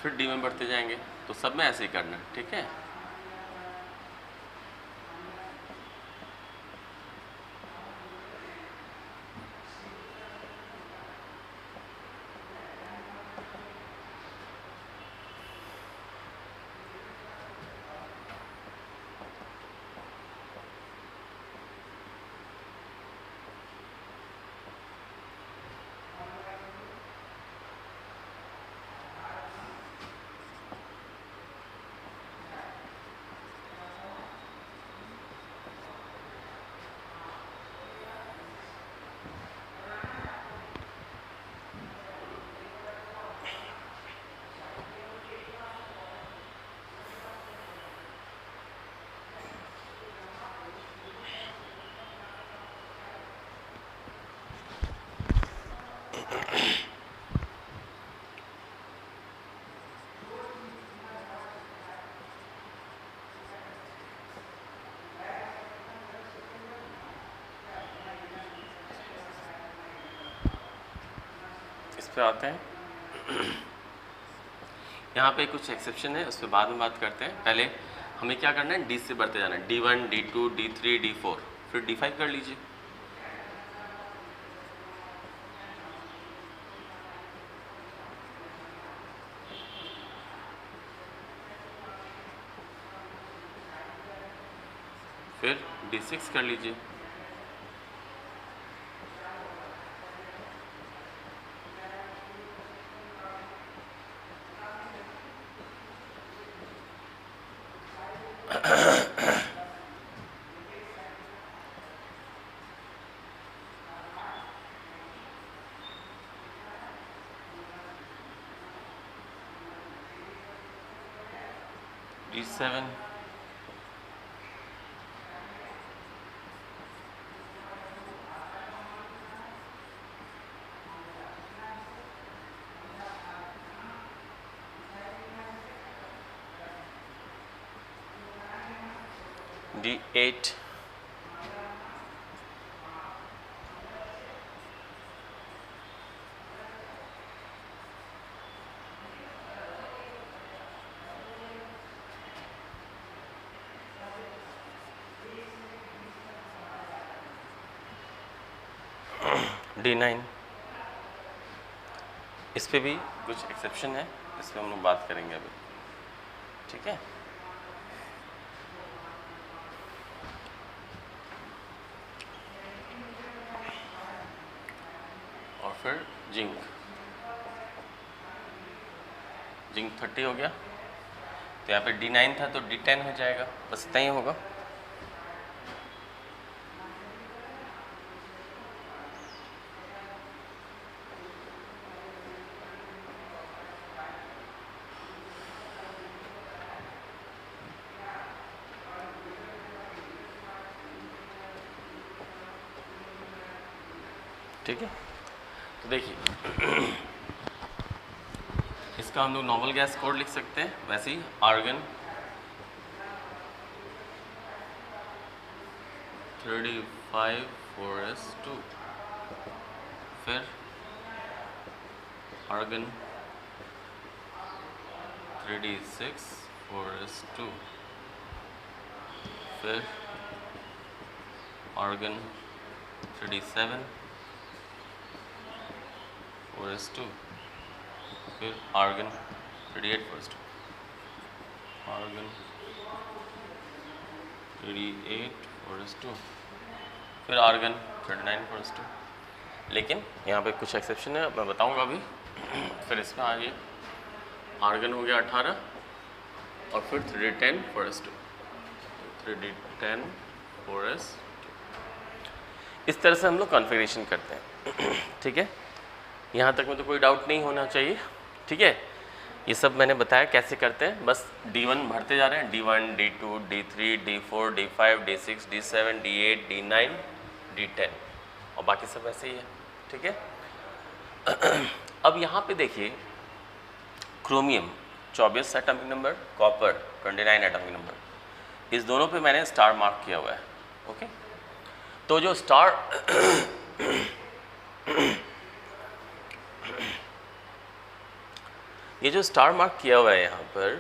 फिर डी में बढ़ते जाएंगे, तो सब में ऐसे ही करना है, ठीक है। इस पे आते हैं। यहाँ पे कुछ एक्सेप्शन है, उस पर बाद में बात करते हैं। पहले हमें क्या करना है, डी से बढ़ते जाना है, D1 D2 D3 D4, फिर D5 कर लीजिए। फिर D6 कर लीजिए। D7 D8 D9। इस पे भी कुछ एक्सेप्शन है, इस पे हम लोग बात करेंगे अभी, ठीक है। और फिर जिंक 30 हो गया, तो यहाँ पे D9 था तो D10 हो जाएगा, बस इतना ही होगा। ठीक है। तो देखिए इसका हम लोग नॉर्मल गैस कोड लिख सकते हैं, वैसे ही आर्गन 35 4s2, फिर आर्गन 3d6 4s2, फिर आर्गन 3d7 4s2, फिर argon 3d8 4s2, argon 3d8 4s2, फिर आर्गन 39 4s2। लेकिन यहाँ पे कुछ एक्सेप्शन है, मैं बताऊँगा अभी। फिर इसमें आगे आर्गन हो गया 18 और फिर 3d10 4s2, 3d10 4s2। इस तरह से हम लोग कॉन्फ़िगरेशन करते हैं। ठीक है, यहाँ तक में तो कोई डाउट नहीं होना चाहिए। ठीक है, ये सब मैंने बताया कैसे करते हैं, बस D1 भरते जा रहे हैं, D1 D2 D3 D4 D5 D6 D7 D8 D9 D10 और बाकी सब ऐसे ही है। ठीक है, अब यहाँ पे देखिए chromium 24 atomic number, copper 29 atomic number, इस दोनों पे मैंने स्टार मार्क किया हुआ है। ओके, तो जो स्टार ये जो स्टार मार्क किया हुआ है यहाँ पर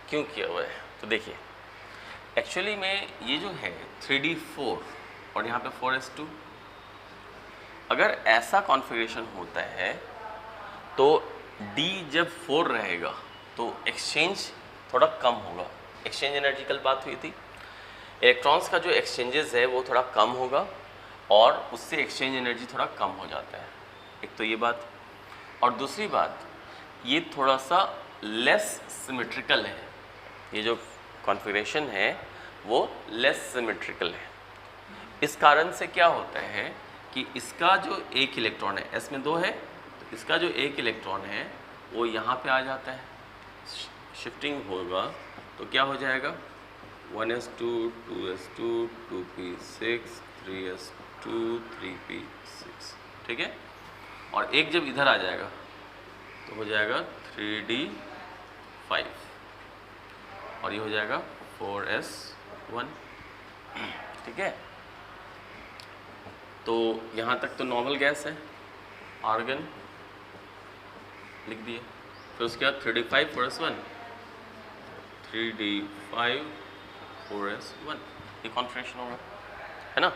क्यों किया हुआ है, तो देखिए एक्चुअली में ये जो है 3d4 और यहाँ पे 4s2, अगर ऐसा कॉन्फ़िगरेशन होता है तो D जब 4 रहेगा तो एक्सचेंज थोड़ा कम होगा। एक्सचेंज एनर्जी कल बात हुई थी, इलेक्ट्रॉन्स का जो एक्सचेंजेस है वो थोड़ा कम होगा और उससे एक्सचेंज एनर्जी थोड़ा कम हो जाता है। एक तो ये बात, और दूसरी बात ये थोड़ा सा लेस सिमेट्रिकल है। ये जो कॉन्फ़िगरेशन है वो लेस सिमेट्रिकल है। इस कारण से क्या होता है कि इसका जो एक इलेक्ट्रॉन है, S में 2 है, तो इसका जो एक इलेक्ट्रॉन है वो यहाँ पे आ जाता है, शिफ्टिंग होगा तो क्या हो जाएगा 1s2 2s2 2p6 3s2 3p6। ठीक है, और एक जब इधर आ जाएगा तो हो जाएगा 3d5 और ये हो जाएगा 4s1। ठीक है, तो यहाँ तक तो नॉर्मल गैस है, आर्गन लिख दिए, फिर उसके बाद 3d5 4s1 3d5 4s1, ये कॉन्फ़िगरेशन होगा, है ना।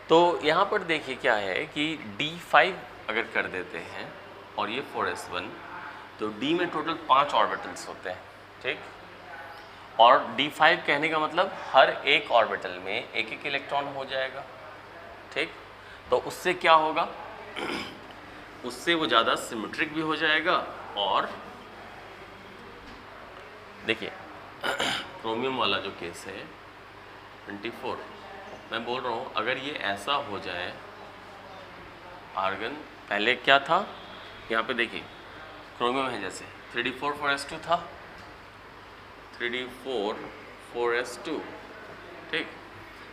तो यहाँ पर देखिए क्या है कि d5 अगर कर देते हैं और ये 4s1 तो D में टोटल 5 ऑर्बिटल्स होते हैं। ठीक, और D5 कहने का मतलब हर एक ऑर्बिटल में एक एक इलेक्ट्रॉन हो जाएगा। ठीक, तो उससे क्या होगा, उससे वो ज़्यादा सिमेट्रिक भी हो जाएगा। और देखिए क्रोमियम वाला जो केस है 24, मैं बोल रहा हूँ अगर ये ऐसा हो जाए, आर्गन पहले क्या था यहाँ पे देखिए क्रोमियम है, जैसे 3d4 4s2 था, 3d4 4s2। ठीक,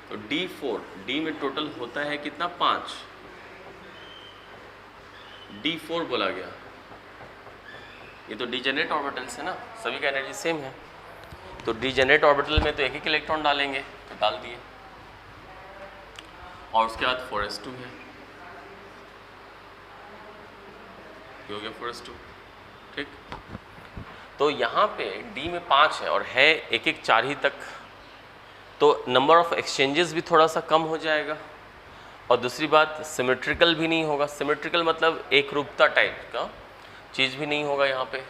तो d4 D में टोटल होता है कितना 5, d4 बोला गया, ये तो डिजेनरेट ऑर्बिटल्स है ना, सभी का एनर्जी सेम है, तो डिजेनरेट ऑर्बिटल में तो एक एक इलेक्ट्रॉन डालेंगे, तो डाल दिए, और उसके बाद 4s2 है, ये हो गया 4s2। ठीक, तो यहाँ पे D में 5 है और है एक एक 4 ही तक, तो नंबर ऑफ एक्सचेंजेस भी थोड़ा सा कम हो जाएगा, और दूसरी बात सिमेट्रिकल भी नहीं होगा। सिमेट्रिकल मतलब एक रूपता टाइप का चीज़ भी नहीं होगा यहाँ पे,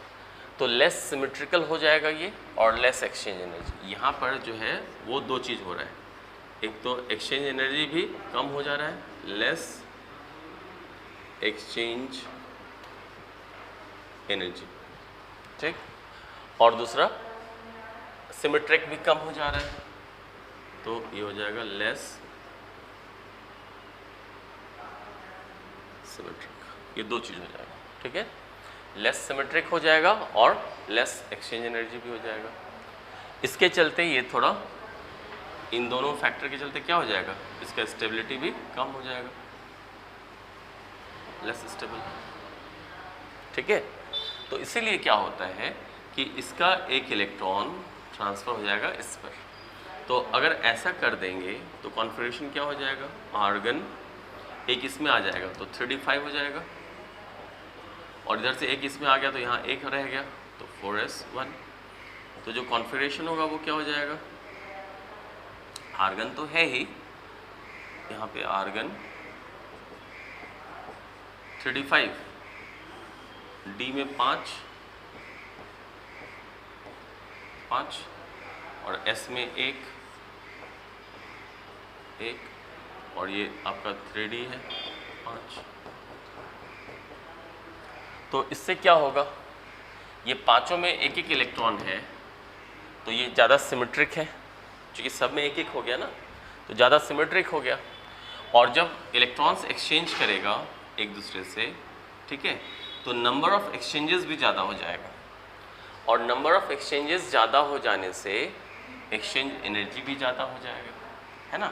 तो लेस सिमेट्रिकल हो जाएगा ये, और लेस एक्सचेंज एनर्जी। यहाँ पर जो है वो दो चीज़ हो रहा है, एक तो एक्सचेंज एनर्जी भी कम हो जा रहा है, लेस एक्सचेंज एनर्जी। ठीक, और दूसरा सिमेट्रिक भी कम हो जा रहा है, तो ये हो जाएगा लेस सिमेट्रिक, ये दो चीज़ हो जाएगा। ठीक है, लेस सिमेट्रिक हो जाएगा और लेस एक्सचेंज एनर्जी भी हो जाएगा। इसके चलते ये थोड़ा, इन दोनों फैक्टर के चलते क्या हो जाएगा, इसका स्टेबिलिटी भी कम हो जाएगा। Less stable. ठीक है, तो इसीलिए क्या होता है कि इसका एक इलेक्ट्रॉन ट्रांसफ़र हो जाएगा इस पर। तो अगर ऐसा कर देंगे तो कॉन्फ़िगरेशन क्या हो जाएगा, आर्गन एक इसमें आ जाएगा तो 3d5 हो जाएगा, और इधर से एक इसमें आ गया तो यहाँ एक रह गया तो 4s1। तो जो कॉन्फ़िगरेशन होगा वो क्या हो जाएगा, आर्गन तो है ही, यहाँ पे आर्गन 3d5, डी में 5 और एस में 1 और ये आपका 3d है 5। तो इससे क्या होगा, ये पांचों में एक एक इलेक्ट्रॉन है तो ये ज़्यादा सिमेट्रिक है, क्योंकि सब में एक एक हो गया ना, तो ज़्यादा सिमेट्रिक हो गया। और जब इलेक्ट्रॉन्स एक्सचेंज करेगा एक दूसरे से, ठीक है, तो नंबर ऑफ एक्सचेंजेस भी ज़्यादा हो जाएगा, और नंबर ऑफ एक्सचेंजेस ज़्यादा हो जाने से एक्सचेंज एनर्जी भी ज़्यादा हो जाएगा, है ना।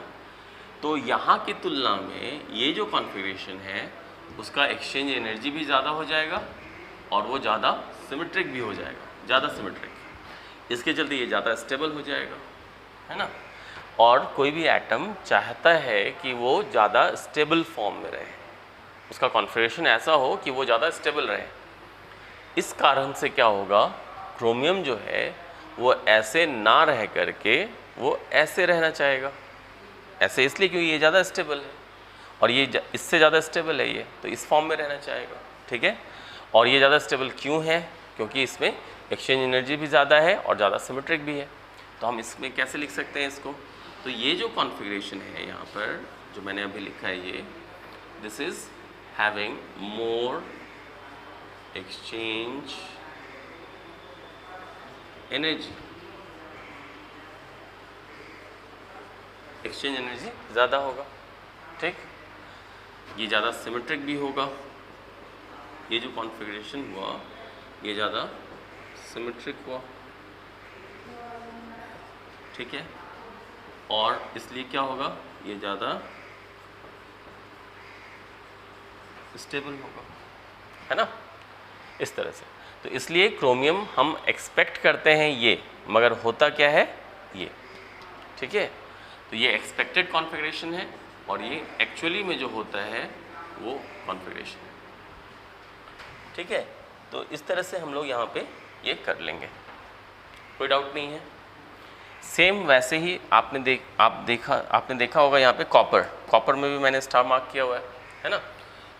तो यहाँ की तुलना में ये जो कॉन्फ़िगरेशन है उसका एक्सचेंज एनर्जी भी ज़्यादा हो जाएगा और वो ज़्यादा सिमेट्रिक भी हो जाएगा, ज़्यादा सिमेट्रिक। इसके चलते ये ज़्यादा स्टेबल हो जाएगा, है ना। और कोई भी एटम चाहता है कि वो ज़्यादा स्टेबल फॉर्म में रहे, उसका कॉन्फ़िगरेशन ऐसा हो कि वो ज़्यादा स्टेबल रहे। इस कारण से क्या होगा, क्रोमियम जो है वो ऐसे ना रह करके वो ऐसे रहना चाहेगा, ऐसे इसलिए क्योंकि ये ज़्यादा स्टेबल है और ये इससे ज़्यादा स्टेबल है, ये तो इस फॉर्म में रहना चाहेगा, ठीक है। और ये ज़्यादा स्टेबल क्यों है, क्योंकि इसमें एक्सचेंज एनर्जी भी ज़्यादा है और ज़्यादा सिमेट्रिक भी है। तो हम इसमें कैसे लिख सकते हैं इसको, तो ये जो कॉन्फ़िगरेशन है यहाँ पर जो मैंने अभी लिखा है, ये this is having more exchange energy, exchange energy ज़्यादा होगा, ठीक। ये ज़्यादा सिमेट्रिक भी होगा, ये जो कॉन्फ़िगरेशन हुआ ये ज़्यादा सिमेट्रिक हुआ, ठीक है। और इसलिए क्या होगा, ये ज़्यादा स्टेबल होगा, है ना, इस तरह से। तो इसलिए क्रोमियम हम एक्सपेक्ट करते हैं ये, मगर होता क्या है ये, ठीक है। तो ये एक्सपेक्टेड कॉन्फ़िगरेशन है और ये एक्चुअली में जो होता है वो कॉन्फ़िगरेशन है, ठीक है। तो इस तरह से हम लोग यहाँ पे ये कर लेंगे, कोई डाउट नहीं है। सेम वैसे ही आपने देखा होगा यहाँ पे कॉपर में भी मैंने स्टार मार्क किया हुआ है ना।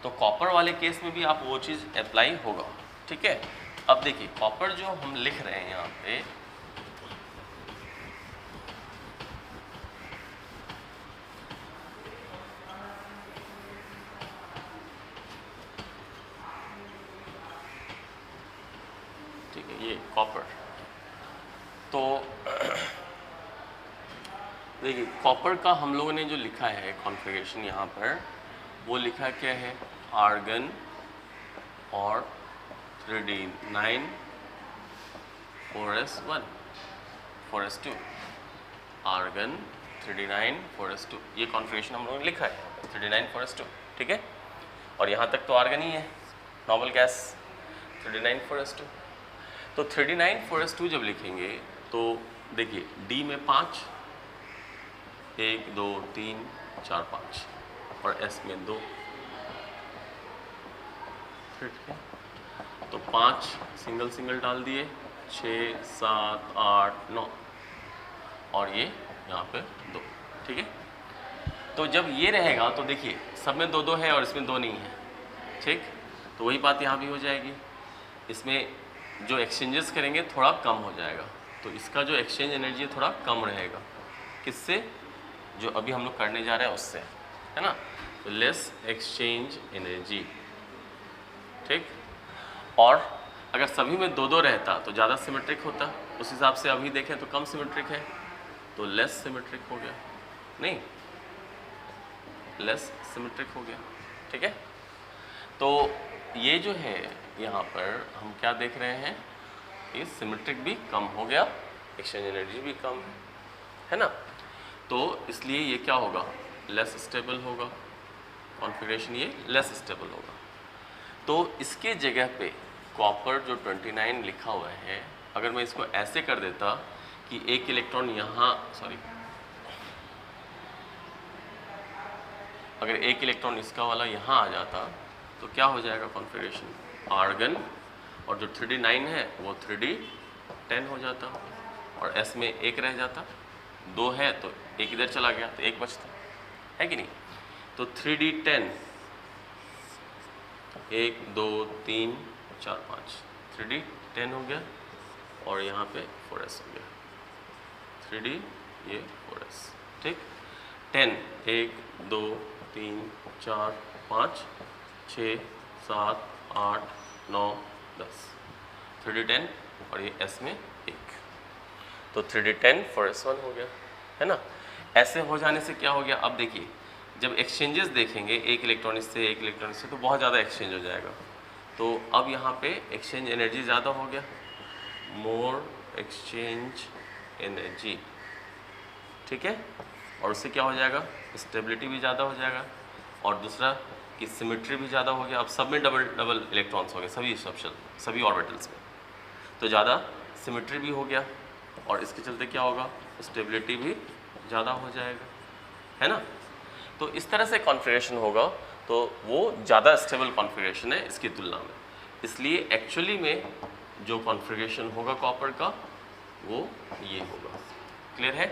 तो कॉपर वाले केस में भी आप वो चीज़ अप्लाई होगा, ठीक है। अब देखिए कॉपर जो हम लिख रहे हैं यहाँ पे, ठीक है, ये कॉपर, तो देखिए कॉपर का हम लोगों ने जो लिखा है कॉन्फ़िगरेशन यहाँ पर, वो लिखा क्या है, आर्गन और 3d9 4s1 4s2, argon 3d9 4s2, ये कॉन्फ़िगरेशन हम लोगों ने लिखा है 3d9 4s2, ठीक है। और यहाँ तक तो आर्गन ही है, नॉर्मल गैस 3d9 4s2। तो 3d9 4s2 जब लिखेंगे तो देखिए डी में 5, 1 2 3 4 5 और एस में 2, ठीक है। तो 5 सिंगल सिंगल डाल दिए, 6 7 8 9 और ये यहाँ पे 2, ठीक है। तो जब ये रहेगा तो देखिए सब में 2 2 है और इसमें 2 नहीं है, ठीक। तो वही बात यहाँ भी हो जाएगी, इसमें जो एक्सचेंजेस करेंगे थोड़ा कम हो जाएगा, तो इसका जो एक्सचेंज एनर्जी थोड़ा कम रहेगा, किससे, जो अभी हम लोग करने जा रहे हैं उससे, है ना। तो लेस एक्सचेंज एनर्जी, ठीक। और अगर सभी में 2 2 रहता तो ज़्यादा सिमेट्रिक होता, उस हिसाब से अभी देखें तो कम सिमेट्रिक है, तो लेस सिमेट्रिक हो गया, नहीं लेस सिमेट्रिक हो गया, ठीक है। तो ये जो है यहाँ पर हम क्या देख रहे हैं, ये सिमेट्रिक भी कम हो गया, एक्सचेंज एनर्जी भी कम है ना। तो इसलिए ये क्या होगा, लेस स्टेबल होगा, कॉन्फ़िगरेशन ये लेस स्टेबल होगा, तो इसके जगह पे कॉपर जो 29 लिखा हुआ है, अगर मैं इसको ऐसे कर देता कि एक इलेक्ट्रॉन यहाँ, सॉरी, अगर एक इलेक्ट्रॉन इसका वाला यहाँ आ जाता तो क्या हो जाएगा कॉन्फ़िगरेशन, आर्गन, और जो 3d9 है वो 3d10 हो जाता, और s में एक रह जाता, 2 है तो एक इधर चला गया तो एक बचता है कि नहीं। तो 3d10, 1 2 3 4 5, 3d10 हो गया, और यहाँ पे 4s हो गया, 3d ये 4s, ठीक। 10, 1 2 3 4 5 6 7 8 9 10, 3d10, और ये s में एक, तो 3d10 4s1 हो गया, है ना। ऐसे हो जाने से क्या हो गया, अब देखिए जब एक्सचेंजेस देखेंगे एक इलेक्ट्रॉन इससे एक इलेक्ट्रॉन इससे, तो बहुत ज़्यादा एक्सचेंज हो जाएगा। तो अब यहाँ पे एक्सचेंज एनर्जी ज़्यादा हो गया, मोर एक्सचेंज एनर्जी, ठीक है। और उससे क्या हो जाएगा, स्टेबिलिटी भी ज़्यादा हो जाएगा, और दूसरा कि सिमेट्री भी ज़्यादा हो गया। अब सब में डबल डबल इलेक्ट्रॉन्स हो गए, सभी ऑर्बिटल्स में, तो ज़्यादा सिमेट्री भी हो गया, और इसके चलते क्या होगा, स्टेबिलिटी भी ज़्यादा हो जाएगा, है ना। तो इस तरह से कॉन्फ़िगरेशन होगा, तो वो ज़्यादा स्टेबल कॉन्फ़िगरेशन है इसकी तुलना में। इसलिए एक्चुअली में जो कॉन्फ़िगरेशन होगा कॉपर का वो ये होगा। क्लियर है।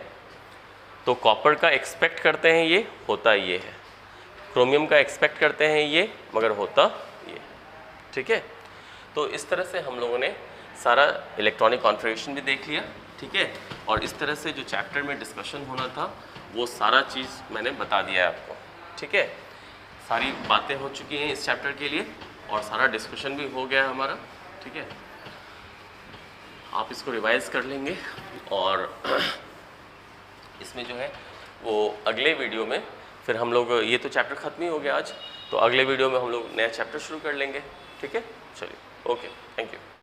तो कॉपर का एक्सपेक्ट करते हैं ये, होता ये है। क्रोमियम का एक्सपेक्ट करते हैं ये, मगर होता ये, ठीक है। तो इस तरह से हम लोगों ने सारा इलेक्ट्रॉनिक कॉन्फ़िगरेशन भी देख लिया, ठीक है। और इस तरह से जो चैप्टर में डिस्कशन होना था वो सारा चीज़ मैंने बता दिया है आपको, ठीक है। सारी बातें हो चुकी हैं इस चैप्टर के लिए, और सारा डिस्कशन भी हो गया है हमारा, ठीक है। आप इसको रिवाइज कर लेंगे, और इसमें जो है वो अगले वीडियो में फिर हम लोग, ये तो चैप्टर ख़त्म ही हो गया आज, तो अगले वीडियो में हम लोग नया चैप्टर शुरू कर लेंगे, ठीक है। चलिए, ओके, थैंक यू।